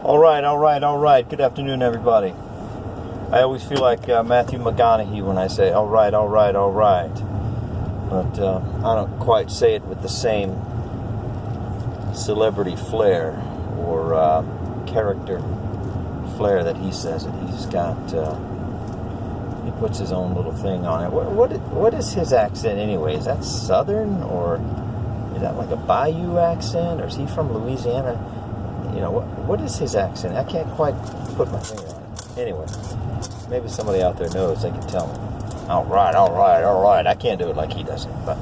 All right. Good afternoon, everybody. I always feel like Matthew McConaughey when I say, all right. But I don't quite say it with the same celebrity flair or character flair that he says it. He's got, he puts his own little thing on it. What is his accent anyway? Is that Southern, or is that like a Bayou accent, or is he from Louisiana? You know, what is his accent? I can't quite put my finger on it. Anyway, maybe somebody out there knows. They can tell me. All right. I can't do it like he does it. But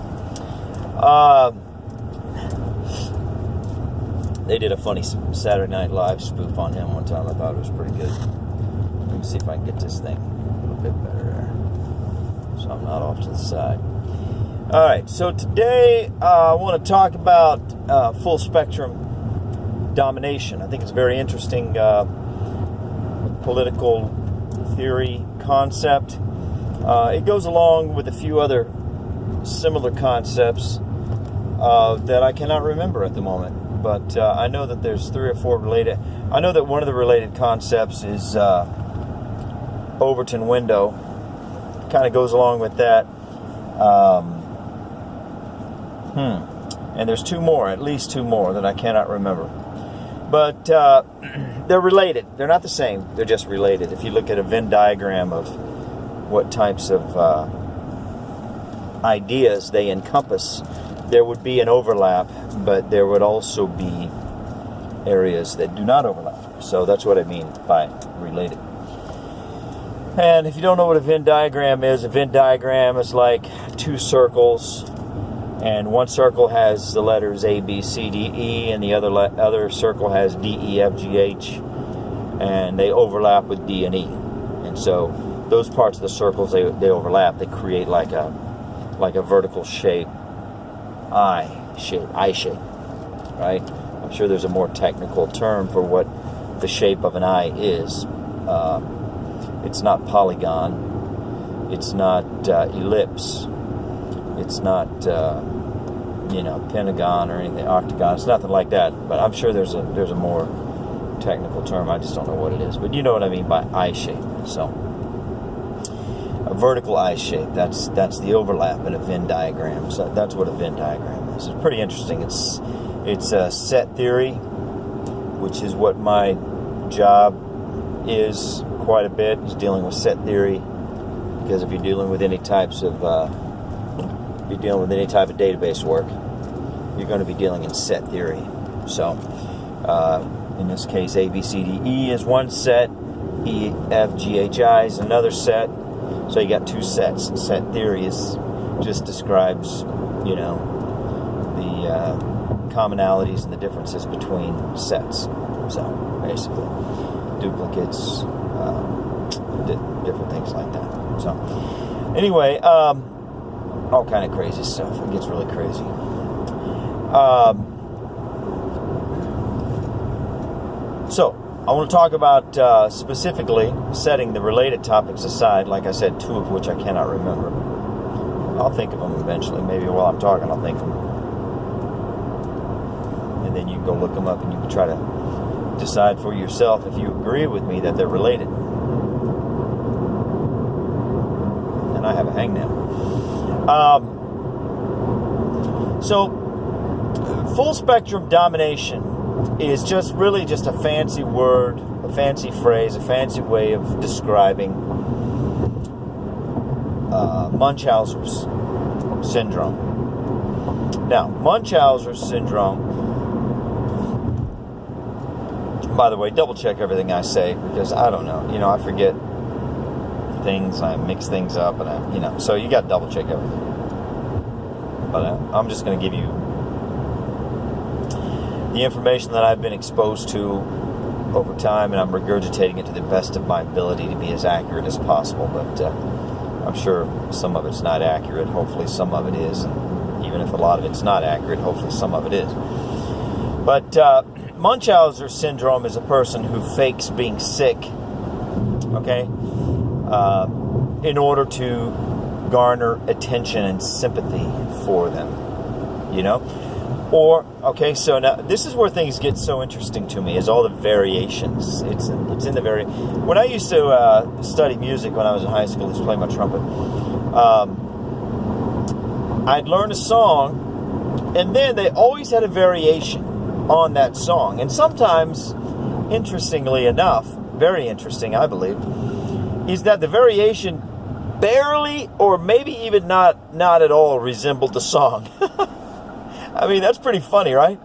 they did a funny Saturday Night Live spoof on him one time. I thought it was pretty good. Let me see if I can get this thing a little bit better there, so I'm not off to the side. All right, so today I want to talk about full spectrum domination. I think it's a very interesting political theory concept. It goes along with a few other similar concepts that I cannot remember at the moment. But I know that there's 3 or 4 related. I know that one of the related concepts is Overton window. Kind of goes along with that. And there's 2 more, at least 2 more that I cannot remember. But they're related. They're not the same. They're just related. If you look at a Venn diagram of what types of ideas they encompass, there would be an overlap, but there would also be areas that do not overlap. So that's what I mean by related. And if you don't know what a Venn diagram is like 2 circles, and one circle has the letters A, B, C, D, E, and the other circle has D, E, F, G, H, and they overlap with D and E. And so those parts of the circles, they overlap. They create like a vertical shape, I shape, right? I'm sure there's a more technical term for what the shape of an eye is. It's not polygon. It's not ellipse. It's not, pentagon or anything, octagon. It's nothing like that. But I'm sure there's a more technical term. I just don't know what it is. But you know what I mean by eye shape. So a vertical eye shape. That's the overlap in a Venn diagram. So that's what a Venn diagram is. It's pretty interesting. It's a set theory, which is what my job is quite a bit. Is dealing with set theory, because if you're dealing with any types of database work, you're going to be dealing in set theory. So, in this case, A, B, C, D, E is one set, E, F, G, H, I is another set. So you got 2 sets. Set theory just describes, the commonalities and the differences between sets. So basically, duplicates, different things like that. So anyway. All kind of crazy stuff. It gets really crazy. So, I want to talk about specifically setting the related topics aside. Like I said, 2 of which I cannot remember. I'll think of them eventually. Maybe while I'm talking, I'll think of them. And then you can go look them up and you can try to decide for yourself if you agree with me that they're related. And I have a hangnail. So, full spectrum domination is just a fancy word, a fancy phrase, a fancy way of describing Munchausen's syndrome. Now, Munchausen's syndrome, by the way, double check everything I say, because I don't know. I forget things, I mix things up, and so you got to double check everything. But I'm just going to give you the information that I've been exposed to over time, and I'm regurgitating it to the best of my ability to be as accurate as possible. But I'm sure some of it's not accurate. Hopefully some of it is. And even if a lot of it's not accurate, hopefully some of it is. But Munchausen syndrome is a person who fakes being sick, okay, in order to garner attention and sympathy for them, Or, okay, so now this is where things get so interesting to me, is all the variations. It's in the when I used to study music when I was in high school, I used to play my trumpet. I'd learn a song, and then they always had a variation on that song. And sometimes, interestingly enough, very interesting, I believe, is that the variation barely, or maybe even not at all, resembled the song. I mean, that's pretty funny, right?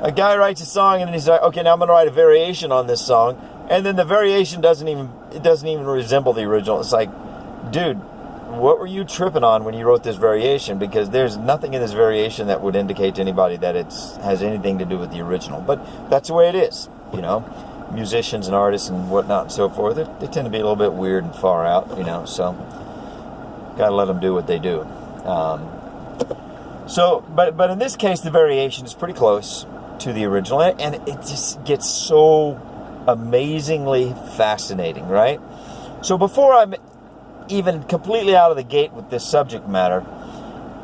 A guy writes a song, and then he's like, okay, now I'm going to write a variation on this song, and then the variation doesn't even resemble the original. It's like, dude, what were you tripping on when you wrote this variation? Because there's nothing in this variation that would indicate to anybody that it has anything to do with the original. But that's the way it is, you know. Musicians and artists and whatnot and so forth, they tend to be a little bit weird and far out, you know, so gotta let them do what they do. But in this case, the variation is pretty close to the original, and it just gets so amazingly fascinating, right? So before I'm even completely out of the gate with this subject matter,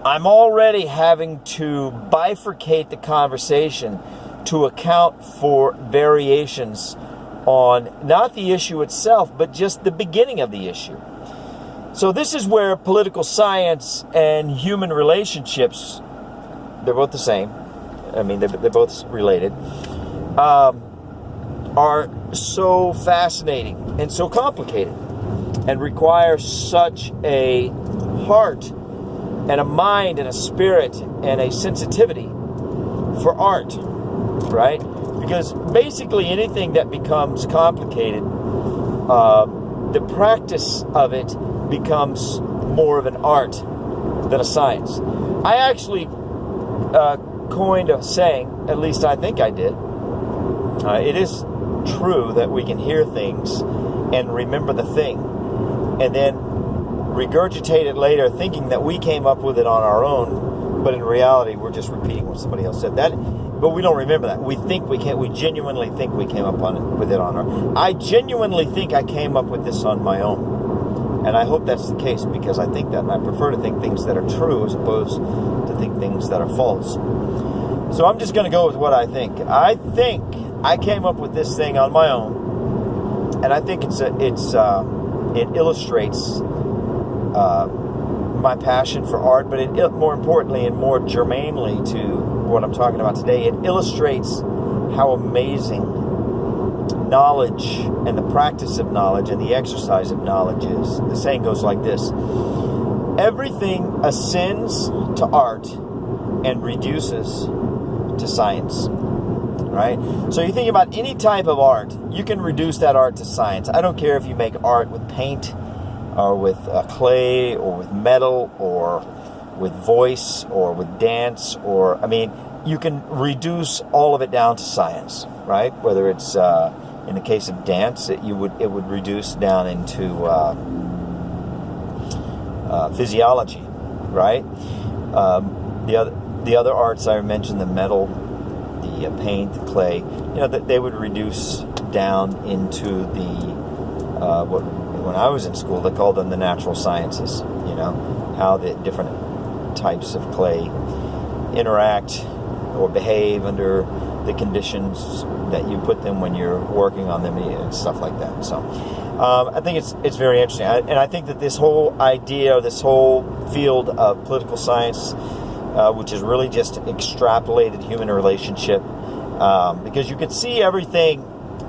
I'm already having to bifurcate the conversation to account for variations on not the issue itself, but just the beginning of the issue. So this is where political science and human relationships, they're both the same, I mean, they're both related, are so fascinating and so complicated and require such a heart and a mind and a spirit and a sensitivity for art, right? Because basically anything that becomes complicated, the practice of it becomes more of an art than a science. I actually coined a saying, at least I think I did. It is true that we can hear things and remember the thing, and then regurgitate it later thinking that we came up with it on our own, but in reality we're just repeating what somebody else said. But we don't remember that. We genuinely think we came up with it on our own. I genuinely think I came up with this on my own. And I hope that's the case, because I think that, and I prefer to think things that are true as opposed to think things that are false. So I'm just going to go with what I think. I think I came up with this thing on my own, and I think it illustrates my passion for art, but more importantly and more germanely to what I'm talking about today, it illustrates how amazing knowledge and the practice of knowledge and the exercise of knowledge is. The saying goes like this: everything ascends to art and reduces to science. Right? So you think about any type of art, you can reduce that art to science. I don't care if you make art with paint or with clay or with metal or with voice or with dance, or, I mean, you can reduce all of it down to science, right? Whether it's, in the case of dance, it would reduce down into physiology, right? The other arts I mentioned, the metal, the paint, the clay, you know, that they would reduce down into the when I was in school, they called them the natural sciences. You know, how the different types of clay interact or behave under the conditions that you put them when you're working on them and stuff like that. So I think it's very interesting, and I think that this whole idea, this whole field of political science, which is really just extrapolated human relationship, because you can see everything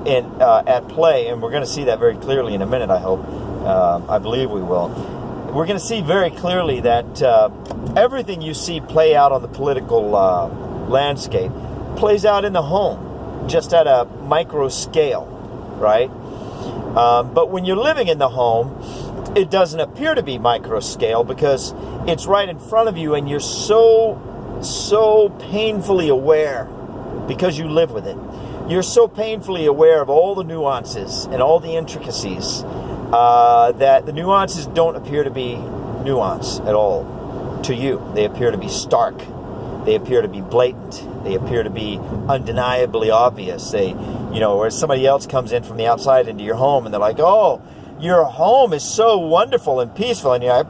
at play, and we're going to see that very clearly in a minute, I hope. I believe we will. We're going to see very clearly that everything you see play out on the political landscape plays out in the home, just at a micro scale, right? But when you're living in the home, it doesn't appear to be micro scale, because it's right in front of you, and you're so painfully aware, because you live with it. You're so painfully aware of all the nuances and all the intricacies that the nuances don't appear to be nuance at all to you. They appear to be stark. They appear to be blatant. They appear to be undeniably obvious. Where somebody else comes in from the outside into your home, and they're like, "Oh, your home is so wonderful and peaceful," and you're like,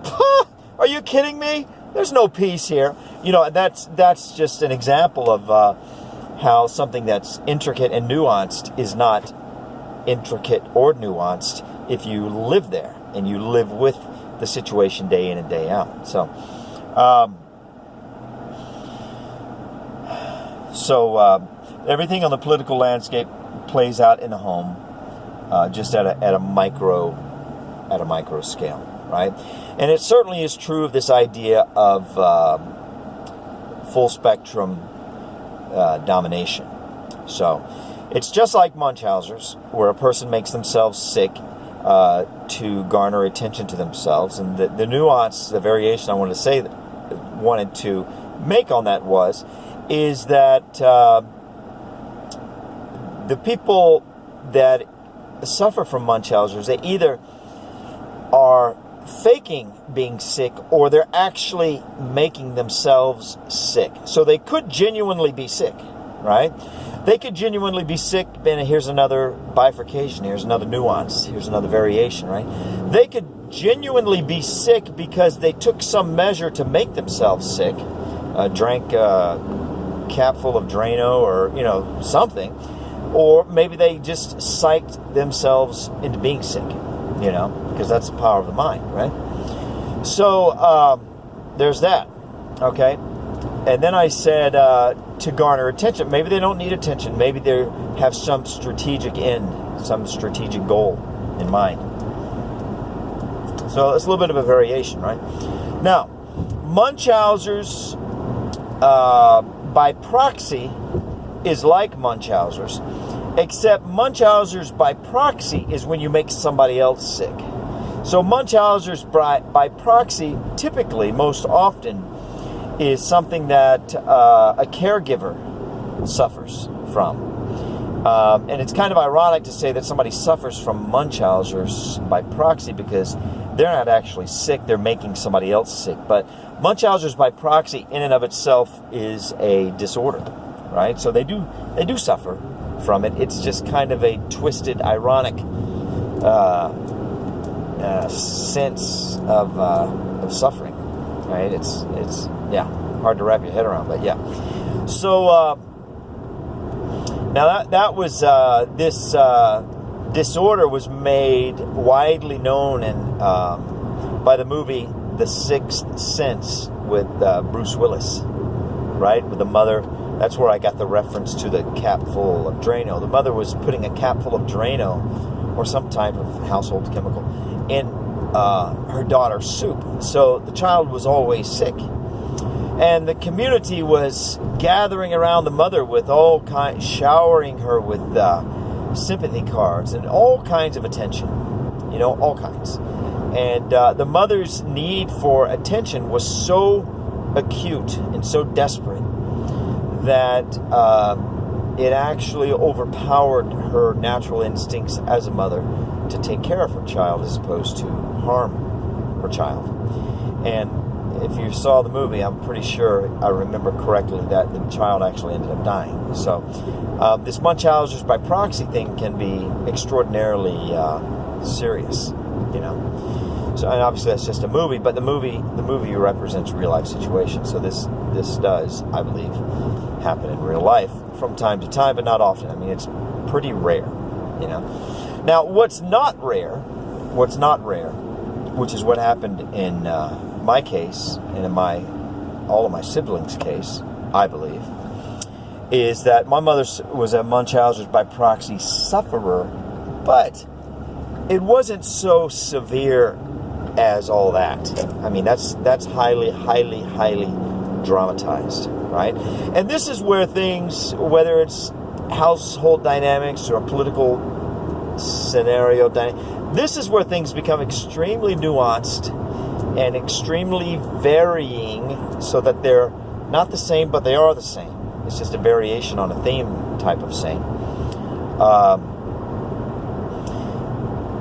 "Are you kidding me? there's no peace here. That's just an example of how something that's intricate and nuanced is not intricate or nuanced if you live there and you live with the situation day in and day out. So everything on the political landscape plays out in the home, just at a micro scale, right? And it certainly is true of this idea of full spectrum domination. So it's just like Munchausen's, where a person makes themselves sick to garner attention to themselves. And the nuance, the variation I wanted to make on that is that the people that suffer from Munchausen's, they either are faking being sick or they're actually making themselves sick. So they could genuinely be sick, right? They could genuinely be sick, and here's another bifurcation, here's another nuance, here's another variation, right? They could genuinely be sick because they took some measure to make themselves sick, drank a cap full of Drano or, something, or maybe they just psyched themselves into being sick, because that's the power of the mind, right? So there's that, okay? And then I said to garner attention. Maybe they don't need attention. Maybe they have some strategic end, some strategic goal in mind. So it's a little bit of a variation, right? Now, Munchausen's by proxy is like Munchausen's, except Munchausen's by proxy is when you make somebody else sick. So Munchausen's by proxy, typically, most often, is something that a caregiver suffers from. And it's kind of ironic to say that somebody suffers from Munchausen's by proxy because they're not actually sick, they're making somebody else sick. But Munchausen's by proxy in and of itself is a disorder, right? So they do suffer from it. It's just kind of a twisted, ironic sense of suffering, right? It's hard to wrap your head around, but yeah. So now that was this disorder was made widely known by the movie The Sixth Sense with Bruce Willis, right? With the mother. That's where I got the reference to the cap full of Drano. The mother was putting a cap full of Drano or some type of household chemical in her daughter's soup. So the child was always sick. And the community was gathering around the mother with showering her with sympathy cards and all kinds of attention. All kinds. And the mother's need for attention was so acute and so desperate that it actually overpowered her natural instincts as a mother to take care of her child as opposed to harm her child. And if you saw the movie, I'm pretty sure I remember correctly that the child actually ended up dying. So this Munchausen's by proxy thing can be extraordinarily serious, So, and obviously that's just a movie, but the movie represents real life situations. So this does, I believe, happen in real life from time to time, but not often. I mean, it's pretty rare, Now, what's not rare, which is what happened in my case and in all of my siblings' case, I believe, is that my mother was a Munchausen's by proxy sufferer, but it wasn't so severe as all that. I mean, that's highly, highly, highly dramatized, right? And this is where things, whether it's household dynamics or political scenario dynamics, this is where things become extremely nuanced and extremely varying, so that they're not the same, but they are the same. It's just a variation on a theme type of same.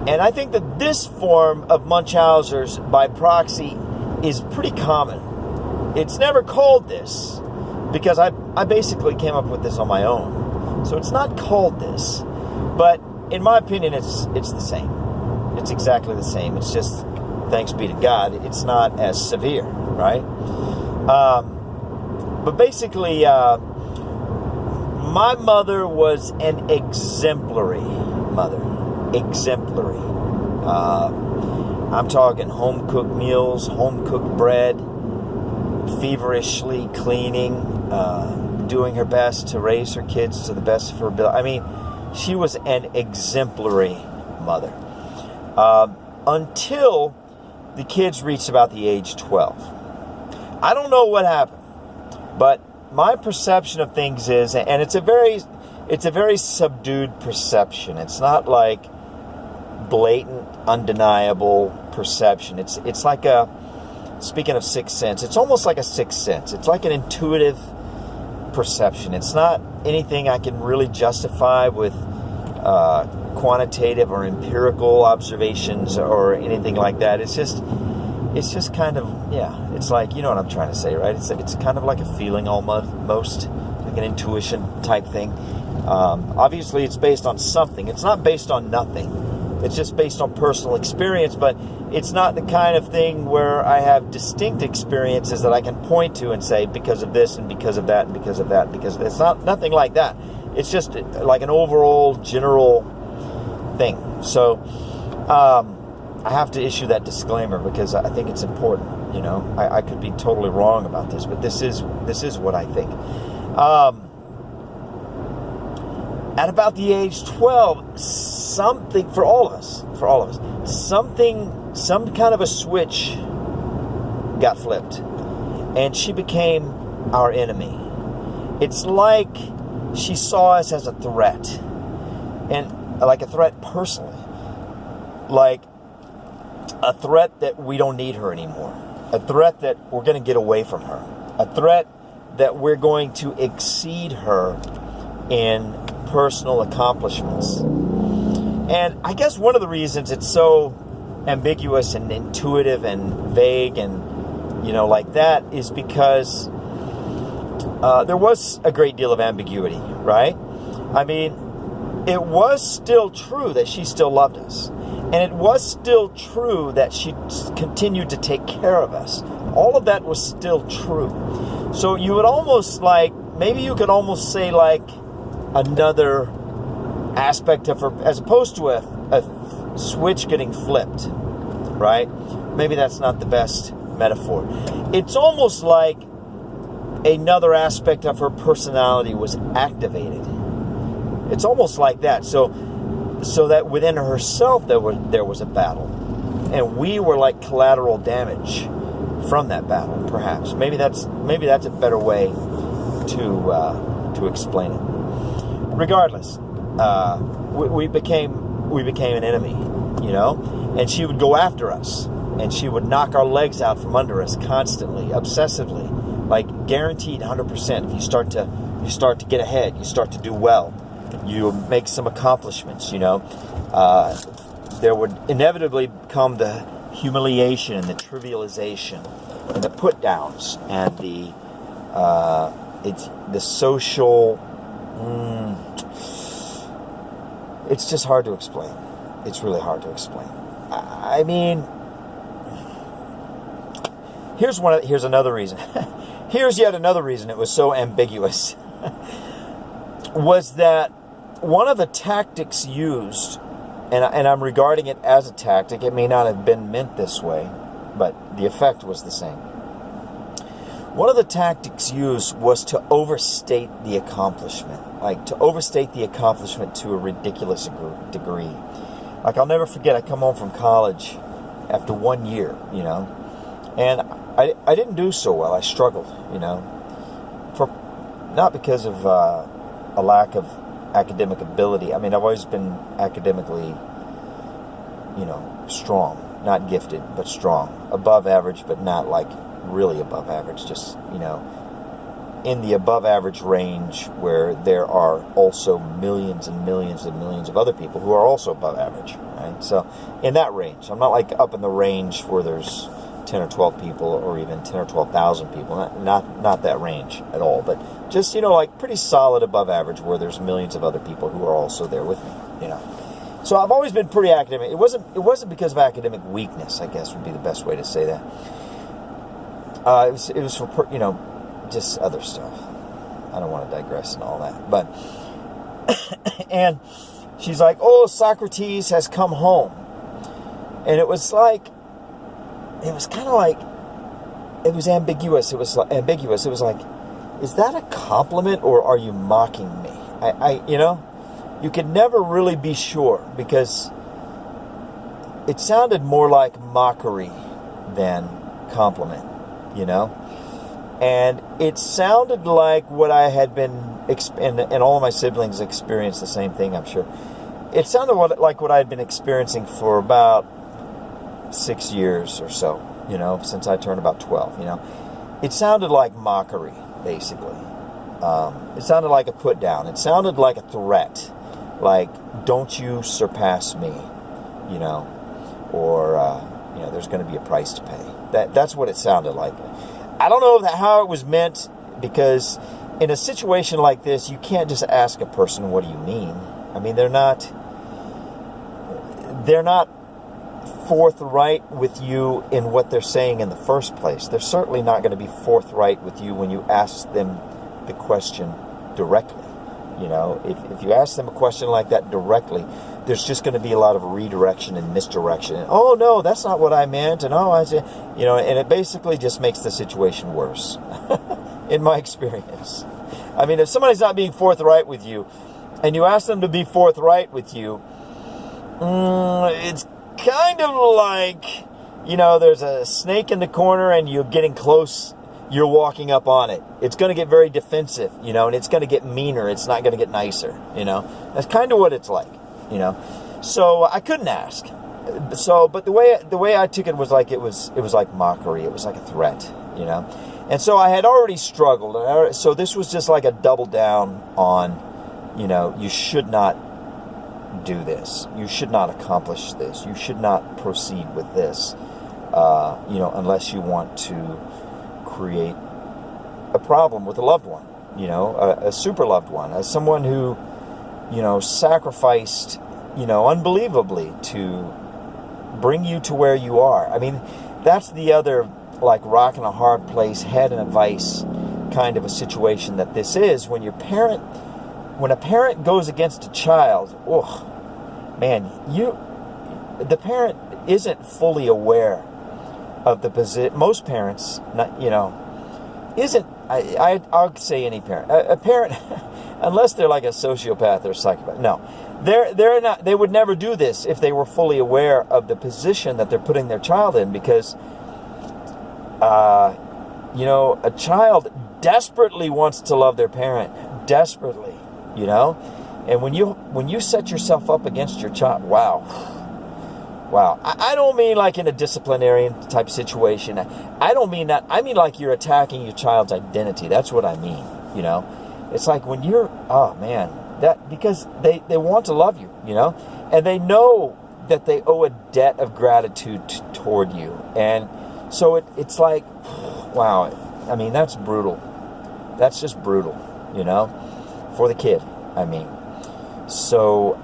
And I think that this form of Munchausen's by proxy is pretty common. It's never called this because I basically came up with this on my own. So it's not called this, but in my opinion, it's the same. It's exactly the same. It's just thanks be to God, it's not as severe, right? But basically, my mother was an exemplary mother. Exemplary. I'm talking home-cooked meals, home-cooked bread, feverishly cleaning, doing her best to raise her kids to the best of her ability. I mean, she was an exemplary mother. Until the kids reached about the age 12. I don't know what happened, but my perception of things is, and it's a very subdued perception. It's not like blatant, undeniable perception. It's like speaking of sixth sense, it's almost like a sixth sense. It's like an intuitive perception. It's not anything I can really justify with quantitative or empirical observations or anything like that. It's just kind of, it's like, you know what I'm trying to say, right? It's kind of like a feeling almost, like an intuition type thing. Obviously, it's based on something. It's not based on nothing. It's just based on personal experience, but it's not the kind of thing where I have distinct experiences that I can point to and say, because of this and because of that and because of that and because of this. It's nothing like that. It's just like an overall general thing. So I have to issue that disclaimer because I think it's important. You know, I could be totally wrong about this, but this is what I think. At about the age 12, something for all of us, some kind of a switch got flipped, and she became our enemy. It's like she saw us as a threat, and like a threat personally, like a threat that we don't need her anymore, a threat that we're going to get away from her, a threat that we're going to exceed her in personal accomplishments. And I guess one of the reasons it's so ambiguous and intuitive and vague and, you know, like that is because there was a great deal of ambiguity, right? I mean, it was still true that she still loved us. And it was still true that she continued to take care of us. All of that was still true. So you would almost maybe you could almost say another aspect of her, as opposed to a switch getting flipped, right? Maybe that's not the best metaphor. It's almost like another aspect of her personality was activated. It's almost like that. So that within herself there was a battle, and we were like collateral damage from that battle. Perhaps maybe that's a better way to explain it. Regardless, we became an enemy, you know, and she would go after us, and she would knock our legs out from under us constantly, obsessively, like guaranteed 100%. If you start to get ahead, you start to do well, you make some accomplishments, you know, there would inevitably come the humiliation and the trivialization and the put downs and the social. It's just hard to explain. It's really hard to explain. I mean, here's another reason. Here's yet another reason it was so ambiguous. Was that one of the tactics used, and I'm regarding it as a tactic. It may not have been meant this way, but the effect was the same. One of the tactics used was to overstate the accomplishment, to a ridiculous degree. Like, I'll never forget, I come home from college after 1 year, you know, and I didn't do so well. I struggled, you know, not because of a lack of academic ability. I mean, I've always been academically, you know, strong, not gifted, but strong, above average, but not like really above average, just, you know, in the above average range where there are also millions and millions and millions of other people who are also above average, right? So in that range, I'm not like up in the range where there's 10 or 12 people or even 10 or 12,000 people, not that range at all, but just, you know, like pretty solid above average where there's millions of other people who are also there with me, you know. So I've always been pretty academic. It wasn't because of academic weakness, I guess would be the best way to say that. It was for, just other stuff. I don't want to digress and all that. But, and she's like, oh, Socrates has come home. And it was kind of like, it was ambiguous. It was ambiguous. It was like, is that a compliment or are you mocking me? You could never really be sure because it sounded more like mockery than compliment, And it sounded like what I had been, and all of my siblings experienced the same thing, I'm sure. It sounded like what I had been experiencing for about 6 years or so, since I turned about 12, It sounded like mockery, basically. It sounded like a put down. It sounded like a threat. Like, don't you surpass me, or, there's going to be a price to pay. That's what it sounded like. I don't know how it was meant, because in a situation like this, you can't just ask a person, what do you mean? I mean, they're not forthright with you in what they're saying in the first place. They're certainly not going to be forthright with you when you ask them the question directly. If you ask them a question like that directly, there's just going to be a lot of redirection and misdirection. And, oh, no, that's not what I meant. And, oh, I said, and it basically just makes the situation worse, in my experience. I mean, if somebody's not being forthright with you, and you ask them to be forthright with you, it's kind of like, there's a snake in the corner and you're getting close. You're walking up on it. It's going to get very defensive, and it's going to get meaner. It's not going to get nicer, That's kind of what it's like, So I couldn't ask. But the way I took it was like it was like mockery. It was like a threat, And so I had already struggled. So this was just like a double down on, you should not do this. You should not accomplish this. You should not proceed with this, unless you want to create a problem with a loved one, a super loved one, as someone who, sacrificed, unbelievably to bring you to where you are. I mean, that's the other, like, rock in a hard place, head in a vice kind of a situation that this is when a parent goes against a child. Oh, man, the parent isn't fully aware of the position. Most parents, isn't. I'll say any parent. A parent, unless they're like a sociopath or a psychopath. No, they're not. They would never do this if they were fully aware of the position that they're putting their child in, because, a child desperately wants to love their parent, desperately, and when you set yourself up against your child, wow. I don't mean like in a disciplinarian type situation. I don't mean that. I mean like you're attacking your child's identity. That's what I mean, It's like when you're, oh man, because they want to love you, And they know that they owe a debt of gratitude toward you. And so it's like, wow, I mean, that's brutal. That's just brutal, for the kid, I mean. So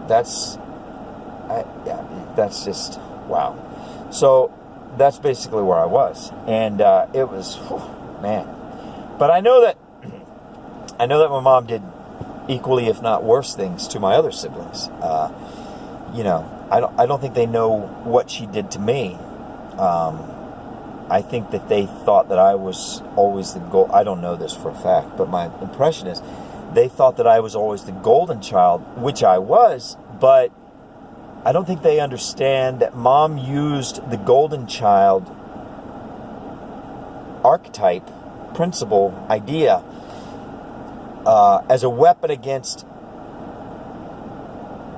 that's just, wow. So that's basically where I was. And it was, man. But I know that my mom did equally, if not worse, things to my other siblings. I don't think they know what she did to me. I think that they thought that I was always the goal. I don't know this for a fact, but my impression is they thought that I was always the golden child, which I was, but I don't think they understand that Mom used the golden child archetype, principle, idea as a weapon against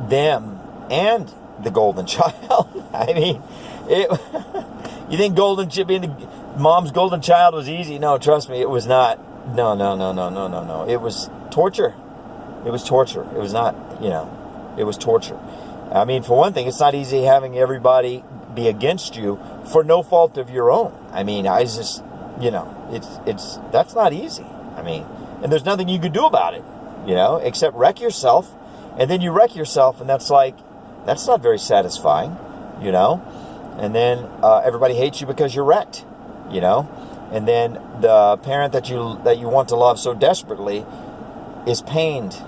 them and the golden child. I mean, you think Mom's golden child was easy? No, trust me, it was not. No. It was torture. It was torture. It was not, it was torture. I mean, for one thing, it's not easy having everybody be against you for no fault of your own. I mean, I just, that's not easy. I mean, and there's nothing you could do about it, except wreck yourself And then you wreck yourself, and that's not very satisfying, you know. And then everybody hates you because you're wrecked, you know. And then the parent that you want to love so desperately is pained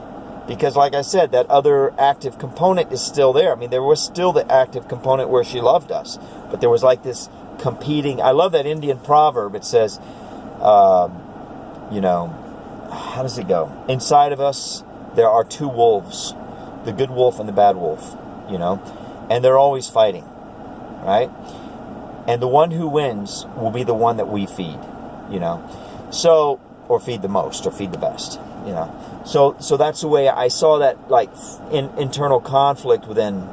because, like I said, that other active component is still there. I mean, there was still the active component where she loved us, but there was like this competing. I love that Indian proverb. It says, you know, how does it go? Inside of us, there are two wolves, the good wolf and the bad wolf, you know, and they're always fighting, right? And the one who wins will be the one that we feed, you know, so, or feed the most, or feed the best, you know. So that's the way I saw that, like, internal conflict within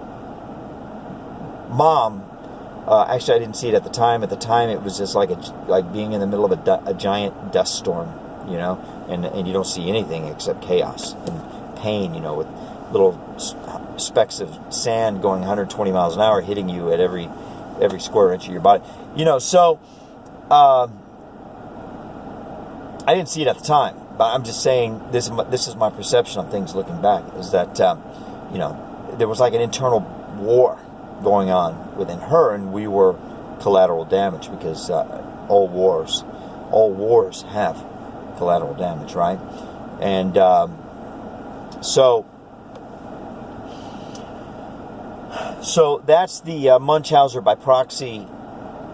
Mom. Actually, I didn't see it at the time. At the time, it was just like being in the middle of a giant dust storm, you know, and you don't see anything except chaos and pain, you know, with little specks of sand going 120 miles an hour hitting you at every square inch of your body, you know. So I didn't see it at the time, but I'm just saying this is my perception of things looking back, is that you know, there was like an internal war going on within her, and we were collateral damage, because all wars have collateral damage, right? And so that's the Munchausen by proxy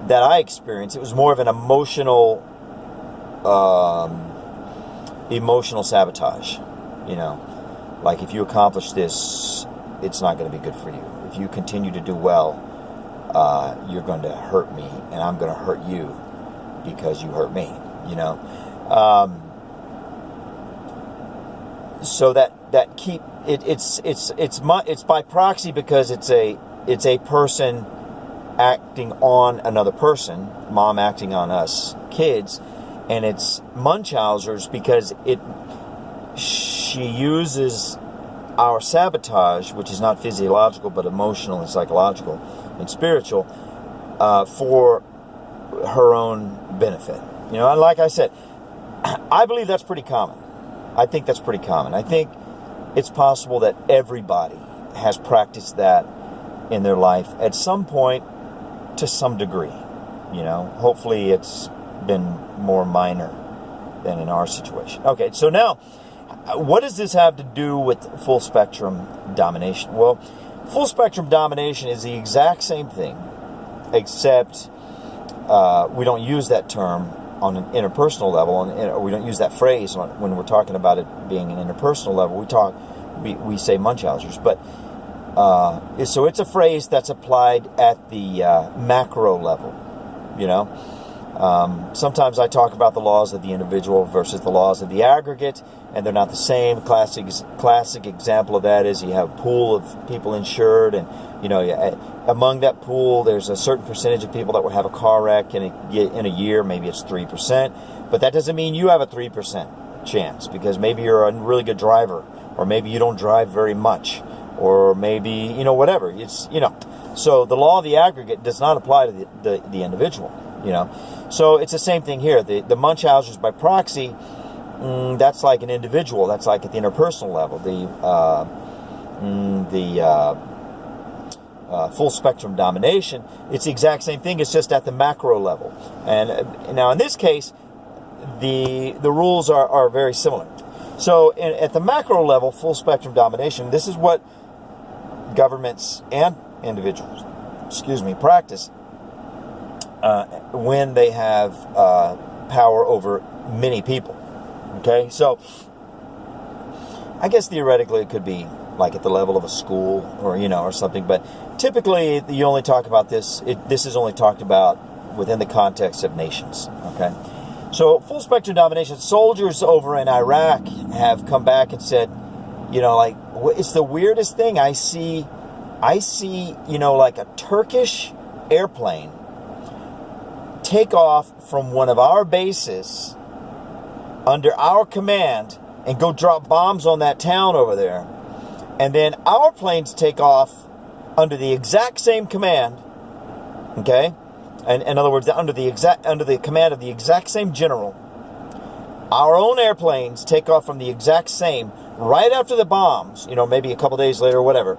that I experienced. It was more of an emotional sabotage, you know, like, if you accomplish this, it's not going to be good for you. If you continue to do well, you're going to hurt me, and I'm going to hurt you because you hurt me, you know. So it's by proxy, because it's a person acting on another person, Mom acting on us kids, and it's Munchausen's because she uses our sabotage, which is not physiological but emotional and psychological and spiritual, for her own benefit. You know, and like I said, I believe that's pretty common. I think that's pretty common. I think it's possible that everybody has practiced that in their life at some point to some degree. You know, hopefully it's been more minor than in our situation. Okay, so now, what does this have to do with full spectrum domination? Well, full spectrum domination is the exact same thing, except we don't use that term on an interpersonal level, or we don't use that phrase when we're talking about it being an interpersonal level. We say Munchausen's, but so it's a phrase that's applied at the macro level, you know. Sometimes I talk about the laws of the individual versus the laws of the aggregate, and they're not the same. Classic example of that is you have a pool of people insured, and you know, among that pool, there's a certain percentage of people that will have a car wreck in a year. Maybe it's 3%, but that doesn't mean you have a 3% chance, because maybe you're a really good driver, or maybe you don't drive very much, or maybe, you know, whatever. It's, you know, so the law of the aggregate does not apply to the individual, you know. So it's the same thing here. The Munchausen's by proxy, that's like an individual. That's like at the interpersonal level. The full spectrum domination, it's the exact same thing. It's just at the macro level. And now in this case, the rules are very similar. So at the macro level, full spectrum domination, this is what governments and individuals, practice when they have power over many people. Okay, so I guess theoretically it could be like at the level of a school, or, you know, or something, but typically you only talk about this. This is only talked about within the context of nations. Okay, so full spectrum domination. Soldiers over in Iraq have come back and said, you know, like, it's the weirdest thing. I see, you know, like a Turkish airplane take off from one of our bases under our command and go drop bombs on that town over there. And then our planes take off under the exact same command, okay? And in other words, under the command of the exact same general. Our own airplanes take off from the exact same, right after the bombs, maybe a couple days later or whatever,